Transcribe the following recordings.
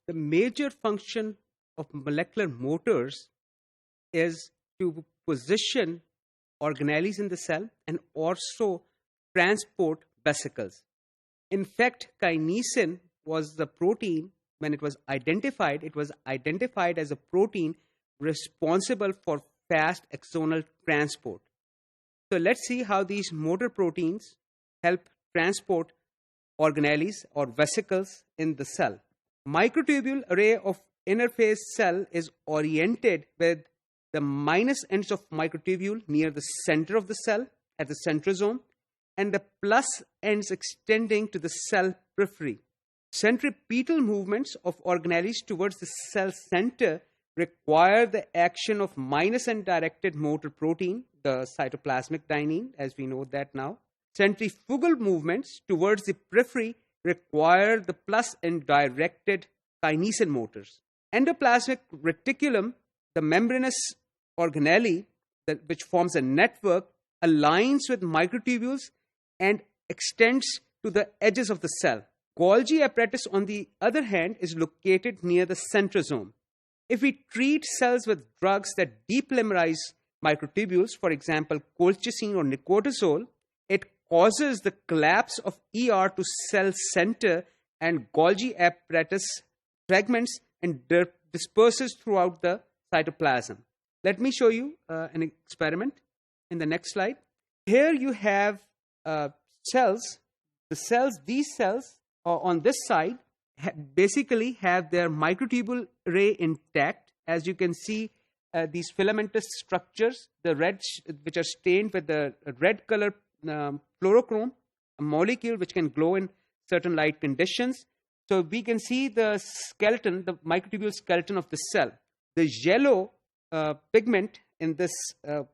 The major function of molecular motors is to position organelles in the cell and also transport vesicles. In fact, kinesin was the protein. When it was identified as a protein responsible for fast axonal transport. So let's see how these motor proteins help transport organelles or vesicles in the cell. Microtubule array of interphase cell is oriented with the minus ends of microtubule near the center of the cell at the centrosome and the plus ends extending to the cell periphery. Centripetal movements of organelles towards the cell center require the action of minus end directed motor protein, the cytoplasmic dynein, as we know that now. Centrifugal movements towards the periphery require the plus end directed kinesin motors. Endoplasmic reticulum, the membranous organelle, which forms a network, aligns with microtubules and extends to the edges of the cell. Golgi apparatus, on the other hand, is located near the centrosome. If we treat cells with drugs that depolymerize microtubules, for example, colchicine or nicotazole, it causes the collapse of ER to cell center and Golgi apparatus fragments and disperses throughout the cytoplasm. Let me show you an experiment in the next slide. Here you have cells. These cells on this side basically have their microtubule array intact. As you can see, these filamentous structures, the red, which are stained with the red color fluorochrome, a molecule which can glow in certain light conditions. So we can see the skeleton, the microtubule skeleton of the cell. The yellow pigment in this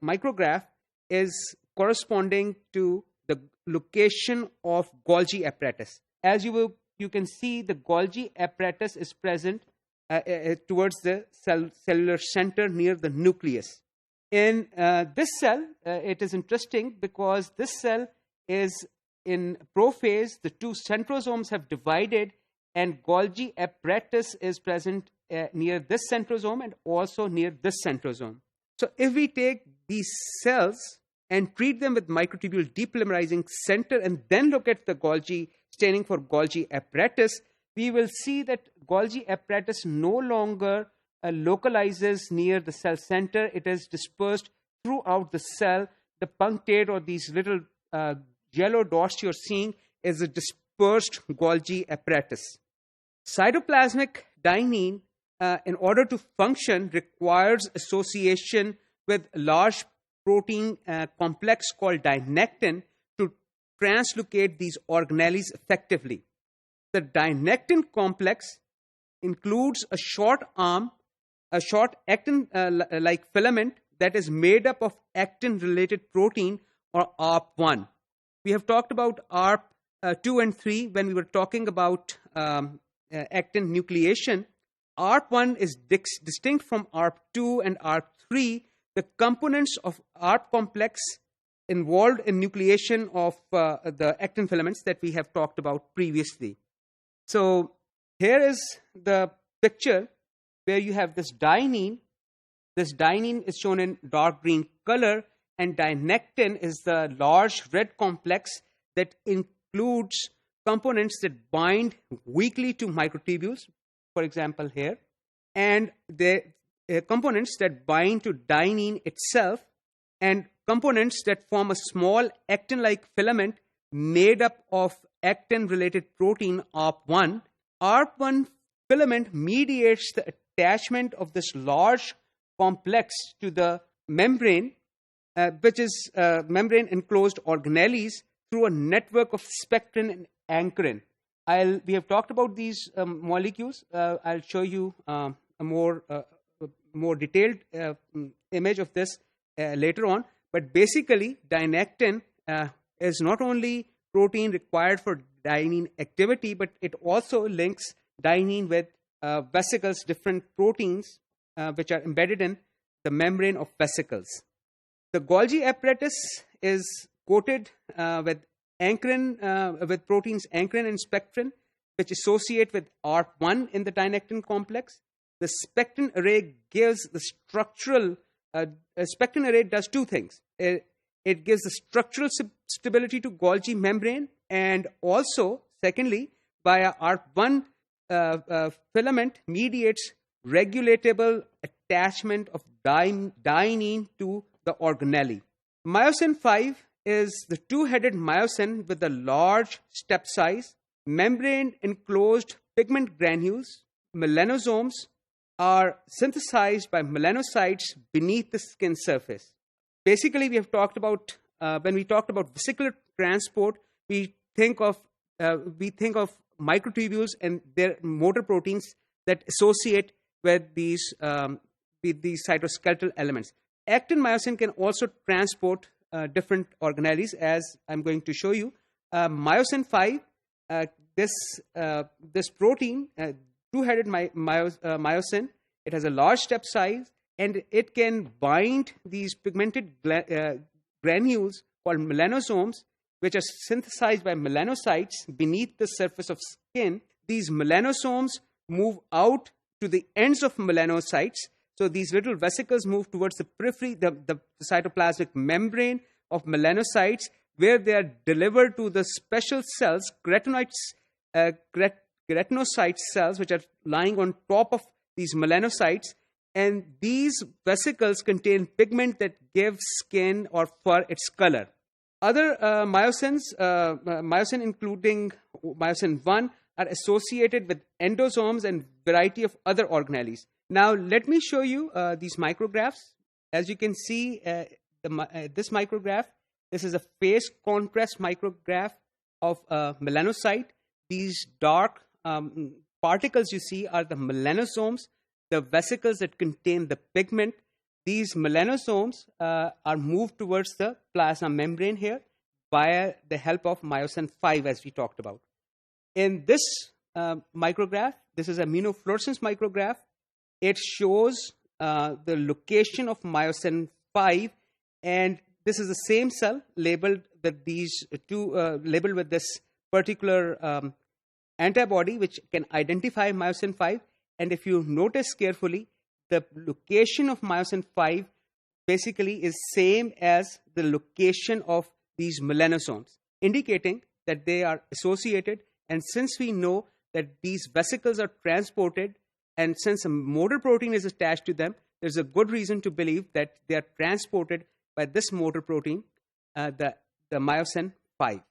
micrograph is corresponding to the location of Golgi apparatus. As you can see, the Golgi apparatus is present towards the cellular center near the nucleus. In this cell, it is interesting because this cell is in prophase. The two centrosomes have divided, and Golgi apparatus is present near this centrosome and also near this centrosome. So if we take these cells and treat them with microtubule depolymerizing center and then look at the Golgi staining for Golgi apparatus, we will see that Golgi apparatus no longer localizes near the cell center. It is dispersed throughout the cell. The punctate or these little yellow dots you're seeing is a dispersed Golgi apparatus. Cytoplasmic dynein, in order to function, requires association with large protein complex called dynectin to translocate these organelles effectively. The dynectin complex includes a short arm, a short actin-like filament that is made up of actin-related protein or ARP1. We have talked about ARP2 and 3 when we were talking about actin nucleation. ARP1 is distinct from ARP2 and ARP3. The components of ARP complex involved in nucleation of the actin filaments that we have talked about previously. So here is the picture where you have this dynein. This dynein is shown in dark green color, and dynectin is the large red complex that includes components that bind weakly to microtubules, for example here, and the components that bind to dynein itself, and components that form a small actin-like filament made up of actin-related protein ARP1. ARP1 filament mediates the attachment of this large complex to the membrane, which is membrane enclosed organelles, through a network of spectrin and ankyrin. We have talked about these molecules. I'll show you a more detailed image of this later on. But basically, dynectin is not only protein required for dynein activity, but it also links dynein with vesicles, different proteins which are embedded in the membrane of vesicles. The Golgi apparatus is coated with ankyrin, with proteins ankyrin and spectrin. which associate with ARP1 in the dynectin complex. The spectrin array gives the structural, spectrin array does two things. It gives the structural stability to Golgi membrane, and also, secondly, via ARP1 filament mediates regulatable attachment of dynein to the organelle. Myosin 5 is the two-headed myosin with a large step size, membrane-enclosed pigment granules. Melanosomes are synthesized by melanocytes beneath the skin surface. Basically, we have talked about, when we talked about vesicular transport, we think of microtubules and their motor proteins that associate with these cytoskeletal elements. Actin myosin can also transport different organelles, as I'm going to show you. Myosin 5, this protein, two-headed myosin, it has a large step size, and it can bind these pigmented granules called melanosomes, which are synthesized by melanocytes beneath the surface of skin. These melanosomes move out to the ends of melanocytes. So these little vesicles move towards the periphery, the cytoplasmic membrane of melanocytes, where they are delivered to the special cells, keratinocyte cells, which are lying on top of these melanocytes. And these vesicles contain pigment that gives skin or fur its color. Other myosins, myosin including myosin 1, are associated with endosomes and variety of other organelles. Now, let me show you these micrographs. As you can see, this micrograph, this is a phase contrast micrograph of melanocyte. These dark particles you see are the melanosomes, the vesicles that contain the pigment. These melanosomes are moved towards the plasma membrane here via the help of myosin 5, as we talked about. In this micrograph, this is a immunofluorescence micrograph. It shows the location of myosin 5, and this is the same cell labeled with these labeled with this particular antibody, which can identify myosin 5. And if you notice carefully, the location of myosin 5 basically is same as the location of these melanosomes, indicating that they are associated. And since we know that these vesicles are transported, and since a motor protein is attached to them, there's a good reason to believe that they are transported by this motor protein, the myosin 5.